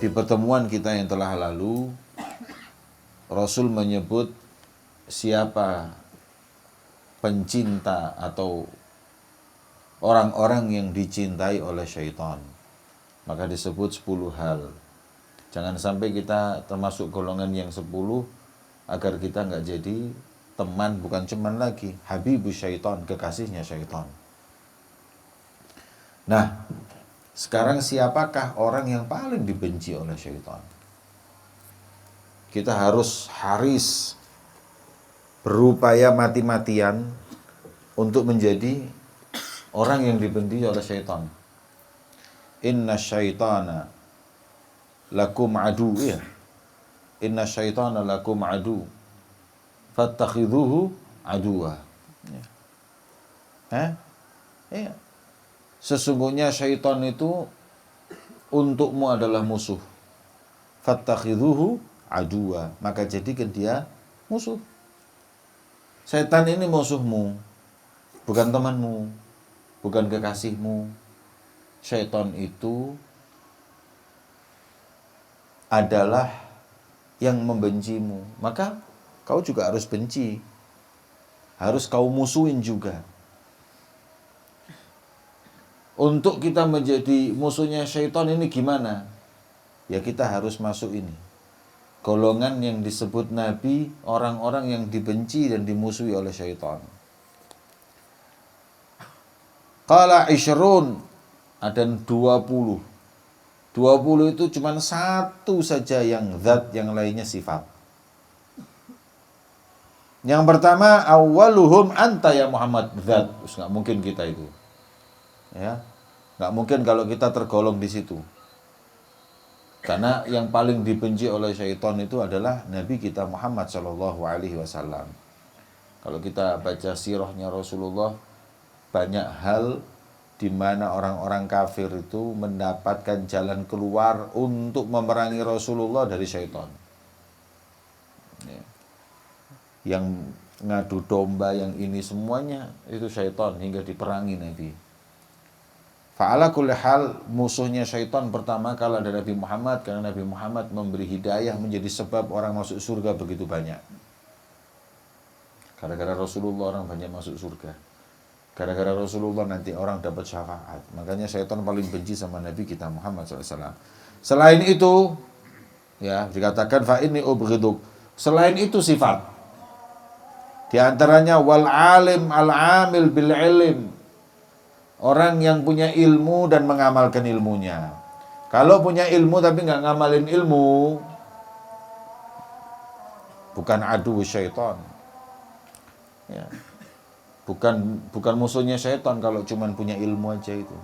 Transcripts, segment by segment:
Di pertemuan kita yang telah lalu, Rasul menyebut siapa pencinta atau orang-orang yang dicintai oleh syaitan. Maka disebut 10 hal. Jangan sampai kita termasuk golongan yang 10 agar kita nggak jadi teman, bukan cuman lagi habibu syaitan, kekasihnya syaitan. Nah, sekarang siapakah orang yang paling dibenci oleh syaitan? Kita harus haris, berupaya mati-matian untuk menjadi orang yang dibenci oleh syaitan. Inna syaitana lakum adu, ya. Inna syaitana lakum adu, fattakhidhuhu aduwa. Ya. Sesungguhnya syaitan itu untukmu adalah musuh. Fattakhidhuhu aduwa, maka jadikan dia musuh. Setan ini musuhmu, bukan temanmu, bukan kekasihmu. Syaitan itu adalah yang membencimu, maka kau juga harus benci, harus kau musuhin juga. Untuk kita menjadi musuhnya syaitan ini gimana? Ya kita harus masuk ini, golongan yang disebut Nabi, orang-orang yang dibenci dan dimusuhi oleh syaitan. Qala isyrun, ada 20. 20 itu cuma satu saja yang zat, yang lainnya sifat. Yang pertama, awwaluhum anta ya Muhammad, zat. Terus nggak mungkin kita itu. Ya. Nggak mungkin kalau kita tergolong di situ. Karena yang paling dibenci oleh syaitan itu adalah Nabi kita Muhammad sallallahu alaihi wasallam. Kalau kita baca sirahnya Rasulullah, banyak hal di mana orang-orang kafir itu mendapatkan jalan keluar untuk memerangi Rasulullah dari syaitan. Ya. Yang ngadu domba, yang ini semuanya itu syaitan hingga diperangi Nabi. Fa'ala kulli hal, musuhnya syaitan pertama kala ada Nabi Muhammad, karena Nabi Muhammad memberi hidayah menjadi sebab orang masuk surga begitu banyak. Gara-gara Rasulullah orang banyak masuk surga. Gara-gara Rasulullah nanti orang dapat syafaat. Makanya syaitan paling benci sama Nabi kita Muhammad SAW. Selain itu, ya dikatakan fa inni ubghiduk. Selain itu sifat. Di antaranya wal alim al amil bil ilm. Orang yang punya ilmu dan mengamalkan ilmunya. Kalau punya ilmu tapi nggak ngamalin ilmu, bukan adu syaitan. Ya. Bukan musuhnya syaitan kalau cuman punya ilmu aja itu.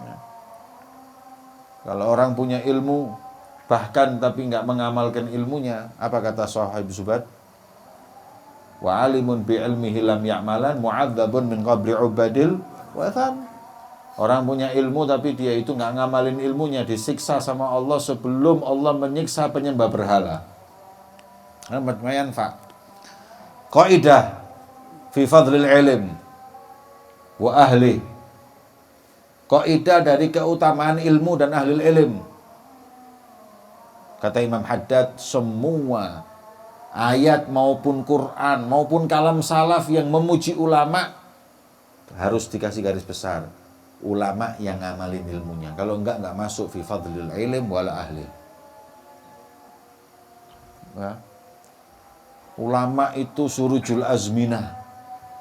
Ya. Kalau orang punya ilmu bahkan tapi nggak mengamalkan ilmunya, apa kata Sahib Zubair? Wa alimun bi ilmihi lam ya'malan mu'adzabun min qabri ubadil wathan. Orang punya ilmu tapi dia itu nggak ngamalin ilmunya, disiksa sama Allah sebelum Allah menyiksa penyembah berhala. Lumayan Pak. Qaidah fi fadlil ilm wa ahli. Kaidah dari keutamaan ilmu dan ahli ilm. Kata Imam Haddad, semua ayat maupun Quran maupun kalam salaf yang memuji ulama harus dikasih garis besar. Ulama yang ngamalin ilmunya. Kalau enggak masuk fi fadlil ilm wala ahli. Ya. Ulama itu surujul azminah,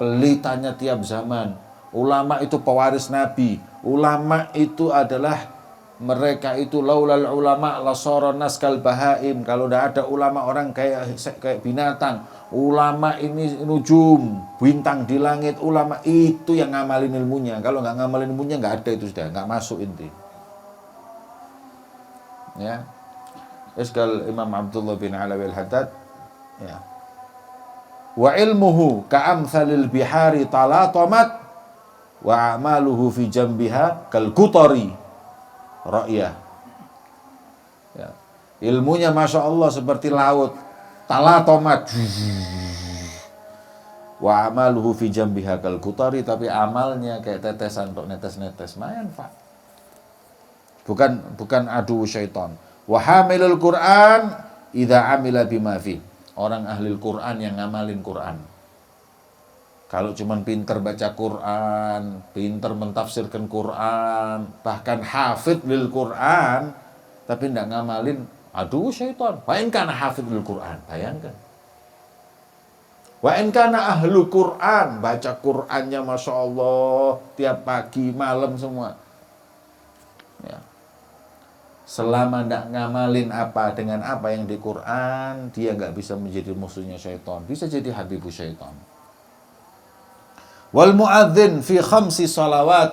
pelitanya tiap zaman. Ulama itu pewaris Nabi. Ulama itu adalah, mereka itu laulal ulama lasara naskal bahaim. Kalau tidak ada ulama orang kayak binatang. Ulama ini nujum, bintang di langit. Ulama itu yang ngamalin ilmunya. Kalau nggak ngamalin ilmunya nggak ada, itu sudah nggak masuk inti. Ya. Iskal Imam Abdullah bin Alawi al-Haddad. Ya. Wa ilmuhu ka'amthalil bihari talatomat wa amaluhu fi jambiha kal kutari ra'yah. Ya. Ilmunya Masya Allah seperti laut, talatomat, wa amaluhu fi jambiha kal kutari, tapi amalnya kayak tetesan untuk netes-netes. Mayan Pak. Bukan adu syaitan. Wa hamilul Qur'an idza amila bima fi. Orang ahli Quran yang ngamalin Quran. Kalau cuman pinter baca Quran, pinter mentafsirkan Quran, bahkan hafid lil Quran, tapi tidak ngamalin, aduh syaitan. Wa in kana hafid lil Quran, bayangkan. Wa in kana ahlu Quran, baca Qurannya Masya Allah, tiap pagi, malam semua. Ya. Selama tidak ngamalin apa dengan apa yang di Quran, dia nggak bisa menjadi musuhnya syaitan, bisa jadi habibu syaitan. Wal muadzin fi khamsi salawat.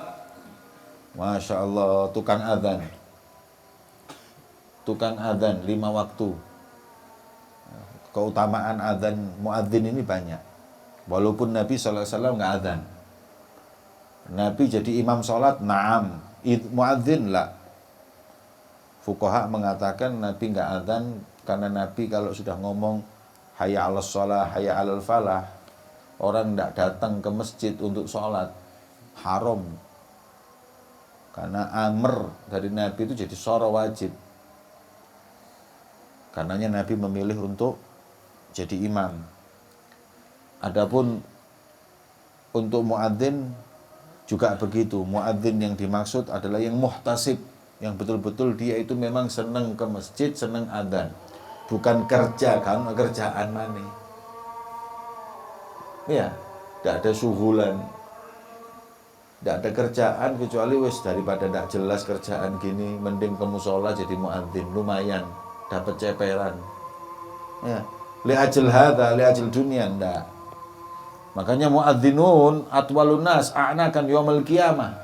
Masya Allah, tukang adzan. Tukang adzan 5 waktu. Keutamaan adzan muadzin ini banyak. Walaupun Nabi SAW nggak adzan. Nabi jadi imam sholat, na'am. Muadzin lah. Fuqaha mengatakan Nabi nggak adzan karena Nabi kalau sudah ngomong hayya 'alas shalah, hayya 'alal falah, orang tidak datang ke masjid untuk sholat, haram. Karena amr dari Nabi itu jadi syara wajib. Karenanya Nabi memilih untuk jadi imam. Adapun untuk muadzin juga begitu. Muadzin yang dimaksud adalah yang muhtasib, yang betul-betul dia itu memang senang ke masjid, senang adzan. Bukan kerja, kan kerjaan mana. Ya, tidak ada suhulan, tidak ada kerjaan kecuali wis daripada tidak jelas kerjaan gini, mending ke musola jadi muadzin, lumayan dapat ceperan. Ya, li ajal hadza, li ajal dunia ndak. Makanya muadzinun atwalun nas a'nakan yaumil qiyamah.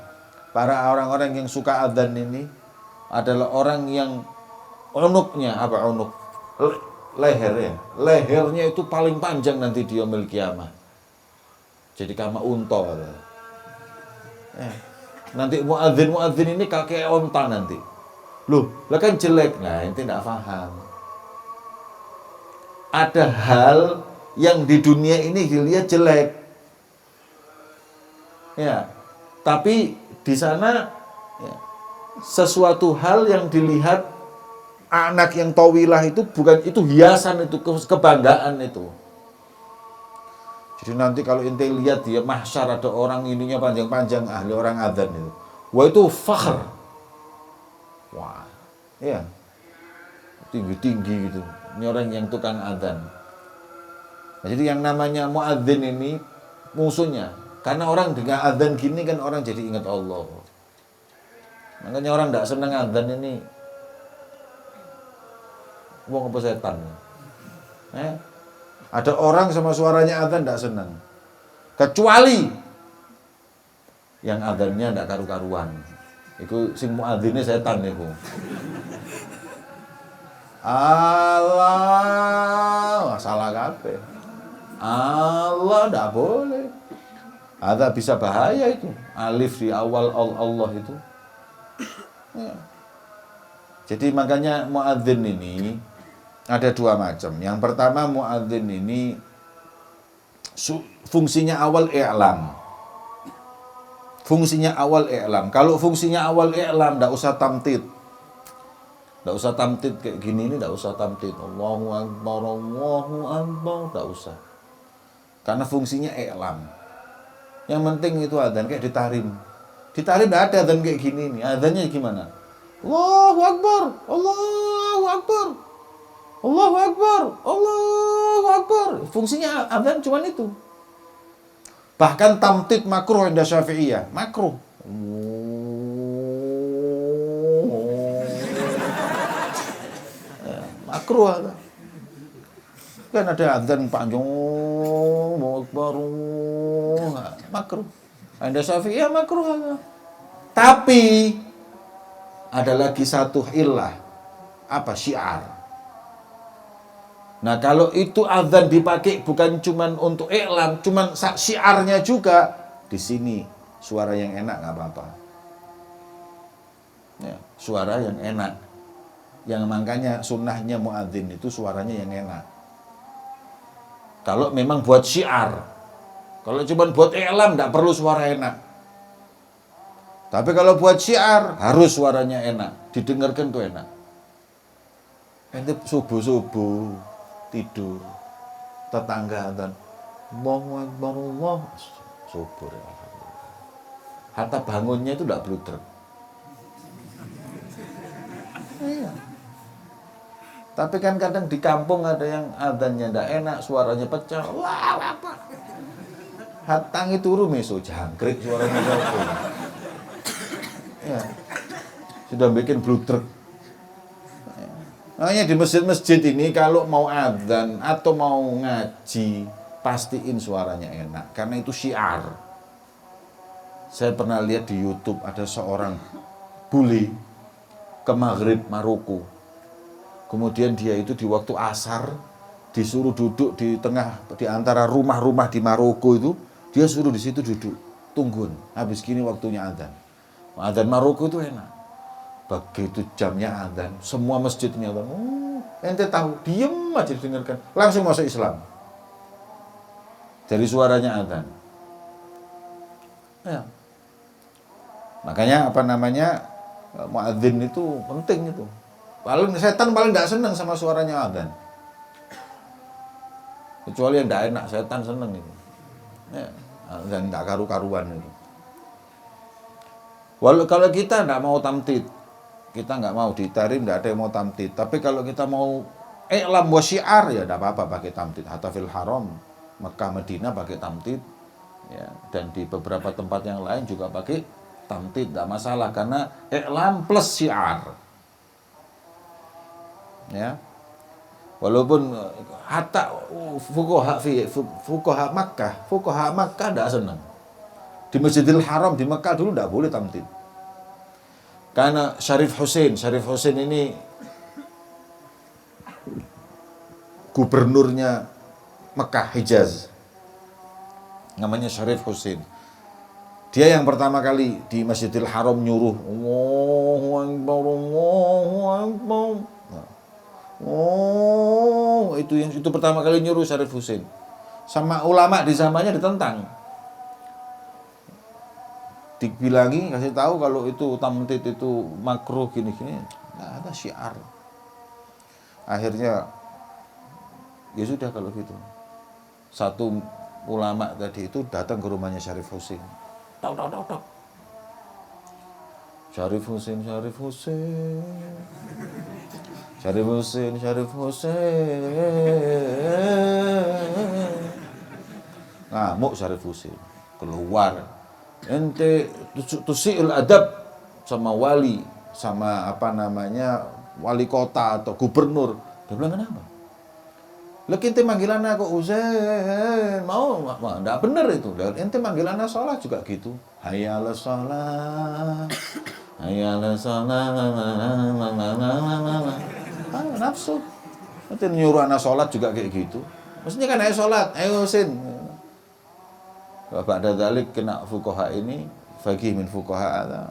Para orang-orang yang suka adzan ini adalah orang yang unuknya apa unuk? Leher ya. Lehernya itu paling panjang nanti di yaumil qiyamah. Jadi kama unta. Nanti muadzin ini kayak onta nanti. Loh, lah kan jelek. Nah, ente tidak paham. Ada hal yang di dunia ini dilihat jelek. Ya. Tapi di sana ya, sesuatu hal yang dilihat anak yang tawilah itu bukan itu hiasan, itu kebanggaan itu. Jadi nanti kalau ente lihat dia mahsyar ada orang ininya panjang-panjang ahli orang adzan itu. Wah itu fakhr. Wah, ya. Tinggi-tinggi gitu. Ini orang yang tukang adzan. Nah, jadi yang namanya muadzin ini musuhnya. Karena orang dengan adzan gini kan orang jadi ingat Allah. Makanya orang tidak senang adzan ini. Wong apa setan? Ada orang sama suaranya adzan tidak senang. Kecuali yang adzannya tidak karu-karuan. Itu sing muadzinnya setan niku. Allah, salah kabeh. Allah tidak boleh. Ada bisa bahaya itu. Alif di awal Allah itu. Ya. Jadi makanya muadzin ini ada 2 macam. Yang pertama muadzin ini fungsinya awal i'lam. Fungsinya awal i'lam. Kalau fungsinya awal i'lam enggak usah tamtid. Enggak usah tamtid kayak gini ini, enggak usah tamtid. Allahu akbar, enggak usah. Karena fungsinya i'lam. Yang penting itu adzan kayak ditarim. Ditarim enggak ada adzan kayak gini nih. Adzannya gimana? Allahu akbar, Allahu akbar. Allahu akbar, Allahu akbar. Fungsinya adzan cuma itu. Bahkan tamtid makruh inda Syafi'iyah, makruh. Makruh ada. Kan ada adzan panjang, Allahu akbar. Makruh. Inda Syafi'iyah makruh ada. Tapi ada lagi satu illah. Apa? Syiar. Nah kalau itu adzan dipakai bukan cuman untuk i'lam, cuman syiarnya juga, di sini suara yang enak nggak apa-apa. Ya, suara yang enak. Yang makanya sunnahnya muadzin itu suaranya yang enak. Kalau memang buat syiar, kalau cuman buat i'lam nggak perlu suara enak. Tapi kalau buat syiar harus suaranya enak, didengarkan tuh enak. Ente subuh-subuh tidur, tetangga adzan, Allahu Akbar, Allah, subur ya. Hatta bangunnya itu tidak bludrag. Iya. Tapi kan kadang di kampung ada yang adzannya tidak enak, suaranya pecah. Wah, apa? Hatangi turu meso jangkrik suaranya jauh. Ya. Sudah bikin bludrag. Makanya di masjid-masjid ini kalau mau adzan atau mau ngaji, pastiin suaranya enak karena itu syiar. Saya pernah lihat di YouTube ada seorang bule ke Maghrib Maroko. Kemudian dia itu di waktu asar disuruh duduk di tengah di antara rumah-rumah di Maroko itu, dia suruh di situ duduk, tungguin. Habis gini waktunya adzan. Adzan Maroko itu enak. Begitu jamnya adzan, semua masjid ini adzan. Ente tahu, diem aja didengarkan, langsung masuk Islam. Dari suaranya adzan. Ya. Makanya apa namanya muadzin itu penting itu. Setan paling tidak senang sama suaranya adzan. Kecuali yang tidak enak, setan senang itu. Ya, dan tidak karu-karuan itu. Walau kalau kita tidak mau tamtid, kita nggak mau ditarim, tidak ada yang mau tamtid. Tapi kalau kita mau i'lam wa syiar ya tidak apa-apa pakai tamtid. Hatta fil haram, Mekah Madinah pakai tamtid. Ya, dan di beberapa tempat yang lain juga pakai tamtid, tidak masalah karena i'lam plus syiar. Ya, walaupun hatta fuqaha Makkah tidak senang. Di Masjidil Haram di Makkah dulu tidak boleh tamtid. Karena Syarif Hussein ini gubernurnya Mekah Hijaz. Namanya Syarif Hussein. Dia yang pertama kali di Masjidil Haram nyuruh Allahu Akbar, Allahu Akbar. Oh, itu pertama kali nyuruh Syarif Hussein. Sama ulama di zamannya ditentang. Dibilangi, kasih tahu kalau itu tamtid itu makruh gini-gini, nggak ada syiar. Akhirnya ya sudah kalau gitu. Satu ulama tadi itu datang ke rumahnya Syarif Hussein. Tok. Syarif Hussein. Ngamuk Syarif Hussein. Keluar. Ente tusi'il adab sama wali, sama apa namanya, wali kota atau gubernur. Dia bilang kenapa? Lah ente manggilan aku Husain, mau enggak bener itu. Dan ente manggilan sholat juga gitu. Hayya 'alas shalah. Hayya 'alas shalah. Nafsu. Nanti nyuruh anak sholat juga kayak gitu. Maksudnya kan ayo sholat, ayo Husain. Bapak dalik kena fuqaha ini, faqih min fuqaha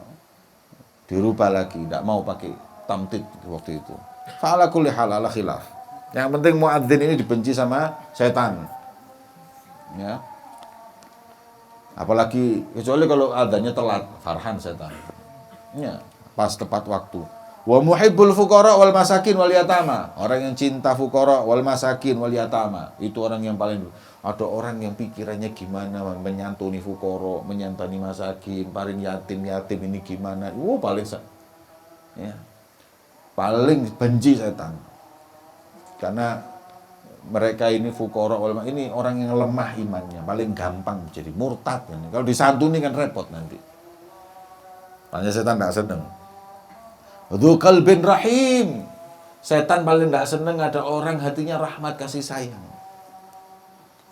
dirubah lagi, tidak mau pakai tamtid waktu itu. Fa'ala kulli hal ala khilaf. Yang penting muadzin ini dibenci sama setan. Ya. Apalagi kecuali kalau adanya telat, farhan setan. Ya, pas tepat waktu. Wa muhibbul fuqara wal masakin wal yatama. Orang yang cinta fuqara wal masakin wal yatama, itu orang yang paling. Ada orang yang pikirannya gimana menyantuni fuqara, menyantuni masakin, paling yatim ini gimana. Ya. Paling benci setan. Karena mereka ini fuqara wal ini orang yang lemah imannya, paling gampang jadi murtad. Kalau disantuni kan repot nanti. Makanya setan tidak senang. Dzu qalbin rahim. Setan paling tidak senang ada orang hatinya rahmat kasih sayang.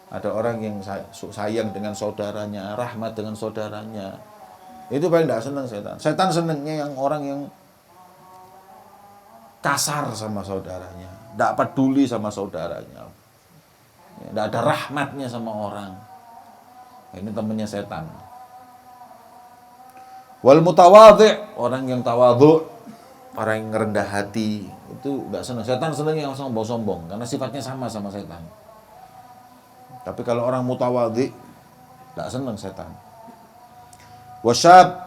Ada orang yang sayang dengan saudaranya, rahmat dengan saudaranya. Itu paling tidak senang setan. Setan senangnya yang orang yang kasar sama saudaranya, tidak peduli sama saudaranya, tidak ada rahmatnya sama orang. Ini temannya setan. Wal mutawadhi, orang yang tawadhu, orang yang rendah hati, itu tidak senang. Setan senangnya yang sombong-sombong karena sifatnya sama setan. Tapi kalau orang mutawadhi tidak senang setan. Wasyab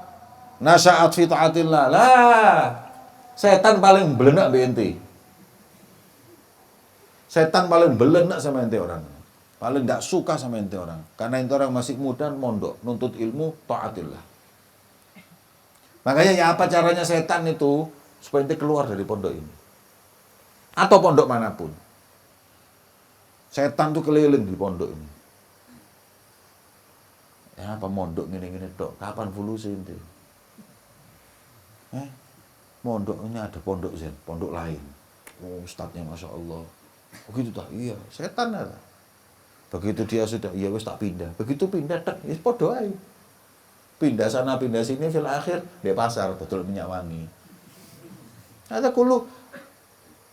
nasya'at fi ta'atillah. Lah, setan paling belenak BNT. Setan paling belenak sama ente orang. Paling nggak suka sama ente orang. Karena ente orang masih muda, mondok, nuntut ilmu, taatillah. Makanya ya apa caranya setan itu supaya ente keluar dari pondok ini. Atau pondok manapun. Setan tuh keliling di pondok ini. Ya apa mondok gini-gini tok. Kapan fulus ente? Mondok ini ada pondok Zen, pondok lain. Oh, ustadznya Masya Allah. Begitu tak? Iya, setan ada. Begitu dia sudah, iya wis tak pindah. Begitu pindah, tak, ya podo aja. Pindah sana, pindah sini, fil akhir, di pasar, betul minyak wangi. Ada kulu,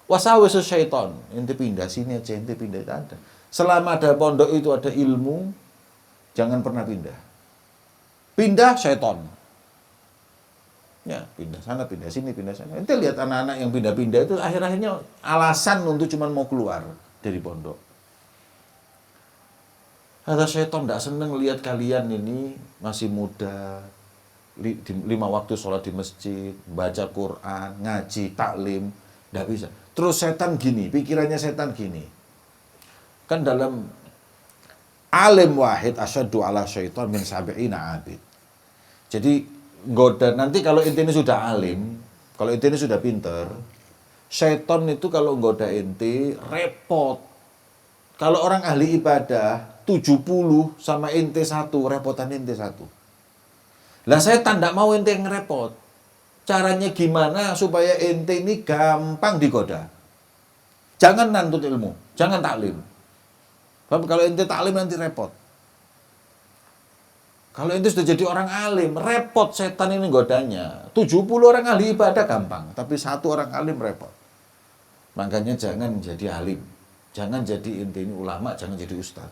wasawisu syaiton. Ente pindah sini aja, ente pindah, ada. Selama ada pondok itu ada ilmu, jangan pernah pindah. Pindah, syaiton. Ya, pindah sana, pindah sini, pindah sana. Ente lihat anak-anak yang pindah-pindah itu akhir-akhirnya alasan untuk cuma mau keluar dari pondok. Kata syaitan tidak senang lihat kalian ini masih muda, 5 waktu sholat di masjid, baca Quran, ngaji, taklim, tidak bisa. Terus setan gini, pikirannya setan gini. Kan dalam alim wahid asyaddu ala syaitan min sabi'ina abid. Jadi goda nanti kalau ente ini sudah alim, kalau ente ini sudah pinter, syaitan itu kalau goda ente repot. Kalau orang ahli ibadah 70 sama ente 1, repotan ente 1. Lah setan tidak mau ente yang repot. Caranya gimana supaya ente ini gampang digoda? Jangan nantut ilmu, jangan taklim. Kalau ente taklim nanti repot. Kalau ente sudah jadi orang alim, repot setan ini godanya. 70 orang ahli ibadah gampang, tapi 1 orang alim repot. Makanya jangan jadi alim. Jangan jadi ente ini ulama, jangan jadi ustaz.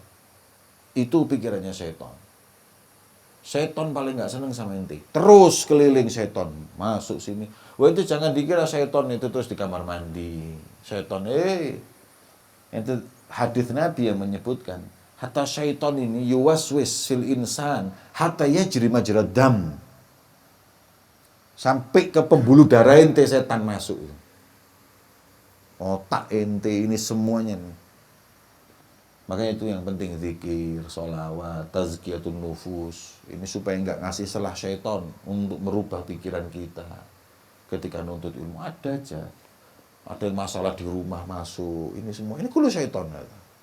Itu pikirannya setan. Setan paling nggak seneng sama ente. Terus keliling setan, masuk sini. Wah itu jangan dikira setan itu terus di kamar mandi. Setan, itu hadis Nabi yang menyebutkan. Hatta syaitan ini yuwaswis fil insan hatta yajri majrad dam. Sampai ke pembuluh darah ente setan masuk. Otak ente ini semuanya nih. Makanya itu yang penting zikir, sholawat, tazkiyatun nufus. Ini supaya nggak ngasih celah syaitan untuk merubah pikiran kita. Ketika nuntut ilmu ada aja. Ada yang masalah di rumah masuk. Ini semua ini kulo syaitan.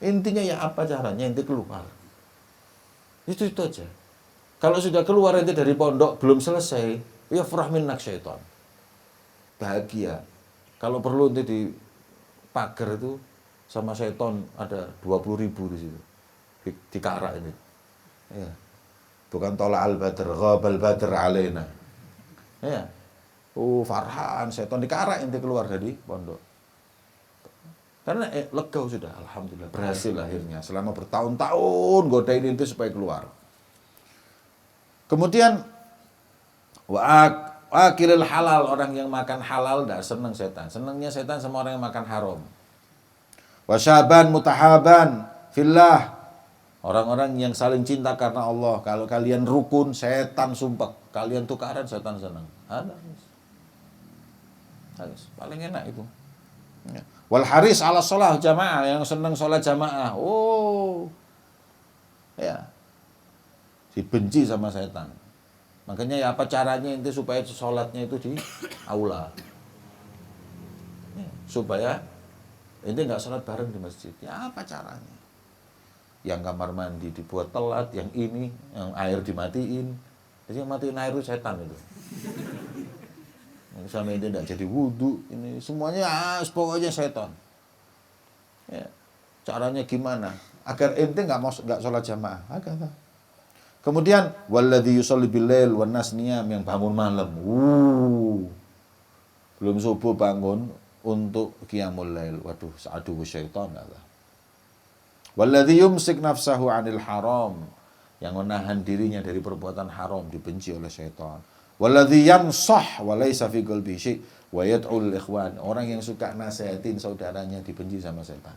Intinya ya apa caranya ente keluar. Itu aja. Kalau sudah keluar ente dari pondok belum selesai, ya furah minnak syaitan. Bahagia. Kalau perlu ente di pagar itu sama syaitan ada 20.000 di situ. Di karak ini. Ya. Bukan tola al-badr, ghabal badr alaina. Ya. Farhan, syaitan di karak ente keluar dari pondok. Karena lega sudah, alhamdulillah berhasil akhirnya. Selama bertahun-tahun godain itu supaya keluar. Kemudian akilil halal, orang yang makan halal tidak senang setan. Senangnya setan sama orang yang makan haram. Wasyaban mutahaban fillah, orang-orang yang saling cinta karena Allah. Kalau kalian rukun, setan sumpah. Kalian tukaran, setan senang. Ada. Paling enak itu. Ya. Wal haris ala sholah jamaah, yang senang sholat jamaah. Oh, ya, dibenci sama setan. Makanya ya apa caranya itu supaya sholatnya itu di aula, ya, supaya ente nggak sholat bareng di masjid. Ya apa caranya? Yang kamar mandi dibuat telat, yang ini, yang air dimatiin. Jadi yang matiin air itu setan itu. Sama ente tidak jadi wudhu, ini semuanya pokoknya setan. Ya, caranya gimana? Agar ente nggak sholat jamaah. Kemudian walladzi yusalli bil-lail wan nas niyam, yang bangun malam. Belum subuh bangun untuk qiyamul lail. Waduh, sa'adu syaitan Allah. Walladzi yumsik nafsahu 'anil haram, yang menahan dirinya dari perbuatan haram, dibenci oleh syaitan. Walladzi yansah wa laisa fi qalbi syai' wa yad'ul ikhwan, orang yang suka nasihatin saudaranya dibenci sama setan.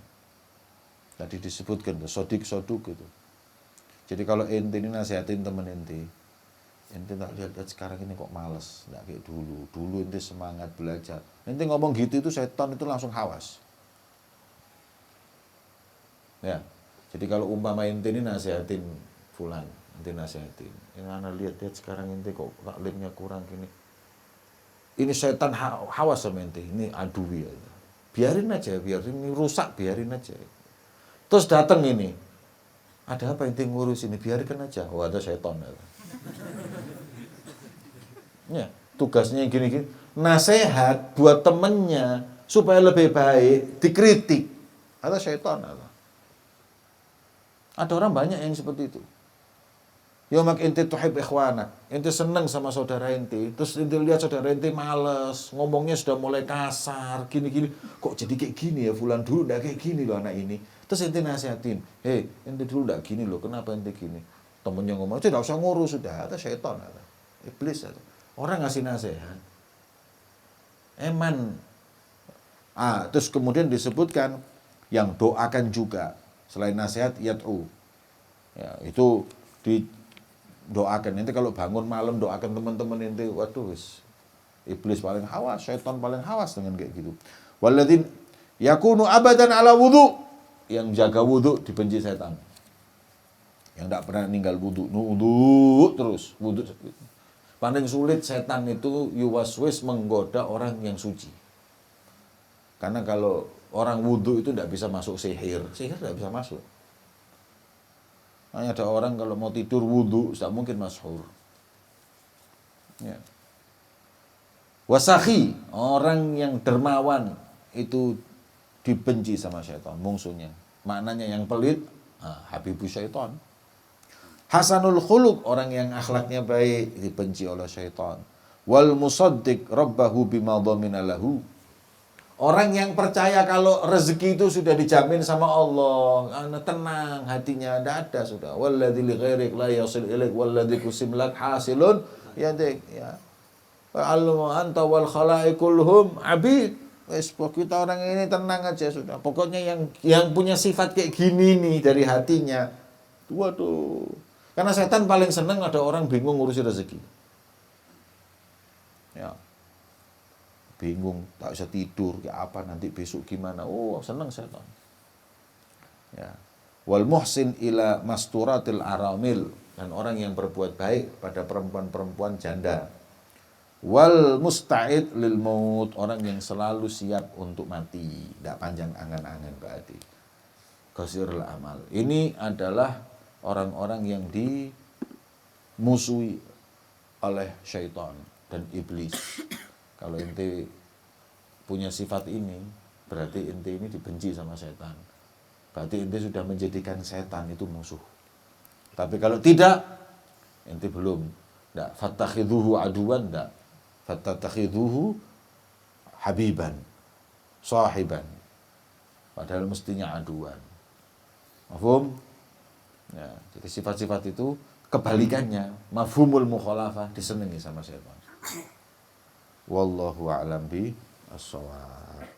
Tadi disebutkan sodik-soduk gitu. Jadi kalau ente ini nasihatin temen ente tak lihat sekarang ini kok males, enggak kayak dulu. Dulu ente semangat belajar. Ente ngomong gitu itu setan itu langsung hawas. Ya. Jadi kalau umpama ente ini nasihatin fulan, ente nasihatin. Yang ana lihat sekarang ente kok taklimnya kurang gini. Ini setan hawas sama ente, ini adui ya. Biarin aja, biarin ini rusak, biarin aja. Terus datang ini. Ada apa ente ngurus ini? Biarkan aja. Oh, ada setan ya. Ya, tugasnya yang gini-gini. Nasihat buat temennya supaya lebih baik, dikritik. Ada setan ada. Ada orang banyak yang seperti itu. Ya mak ente tuhib ikhwanak, ente seneng sama saudara ente, terus ente lihat saudara ente males, ngomongnya sudah mulai kasar, gini-gini, kok jadi kayak gini ya, fulan dulu ndak kayak gini loh anak ini. Terus ente nasihatin, hei ente dulu ndak gini loh, kenapa ente gini? Temennya ngomong, tidak usah ngurus sudah, ada syaitan, ada iblis, ada. Orang ngasih nasihat, eman. Terus kemudian disebutkan yang doakan juga selain nasihat yad'u. Ya, itu doakan ente kalau bangun malam doakan teman-teman ente, waduh iblis paling hawas, syaitan paling hawas dengan kayak gitu. Walladzin yakunu abadan ala wudu, yang jaga wudu dibenci setan. Yang tidak pernah ninggal wudu terus wudu. Paling sulit setan itu yuwaswis, menggoda orang yang suci. Karena kalau orang wudu itu tidak bisa masuk sihir tidak bisa masuk. Hanya ada orang kalau mau tidur wudu, tidak mungkin mashur. Ya. Wasakhi, orang yang dermawan itu dibenci sama syaitan, musuhnya. Maknanya yang pelit, habibu syaitan. Hasanul khuluq, orang yang akhlaknya baik, dibenci oleh syaitan. Wal musaddiq rabbahu bima dhamina lahu. Orang yang percaya kalau rezeki itu sudah dijamin sama Allah, tenang hatinya, tidak ada sudah. Walladzi li ghairik la yasil ilaik walladzi kusim lak hasilun yadik ya. Almu anta wal khalaiq kulluhum abid. Wes kita orang ini tenang aja sudah. Pokoknya yang punya sifat kayak gini nih dari hatinya. Waduh. Karena setan paling seneng ada orang bingung ngurusi rezeki. Ya. Bingung, tak bisa tidur, kayak apa nanti besok gimana. Oh, senang setan. Ya. Wal muhsin ila masturatil aramil, dan orang yang berbuat baik pada perempuan-perempuan janda. Wal musta'id lil maut, orang yang selalu siap untuk mati, tidak panjang angan-angan berarti. Qasirul amal. Ini adalah orang-orang yang dimusuhi oleh syaitan dan iblis. Kalau ente punya sifat ini, berarti ente ini dibenci sama setan. Berarti ente sudah menjadikan setan itu musuh. Tapi kalau tidak, ente belum. Nggak, fattakhidhuhu aduan, nggak. Fattakhidhuhu habiban, sahiban. Padahal mestinya aduan. Mafhum? Ya, jadi sifat-sifat itu kebalikannya, mafhumul mukhalafah, disenangi sama setan. Wallahu a'lam bi as-shawab.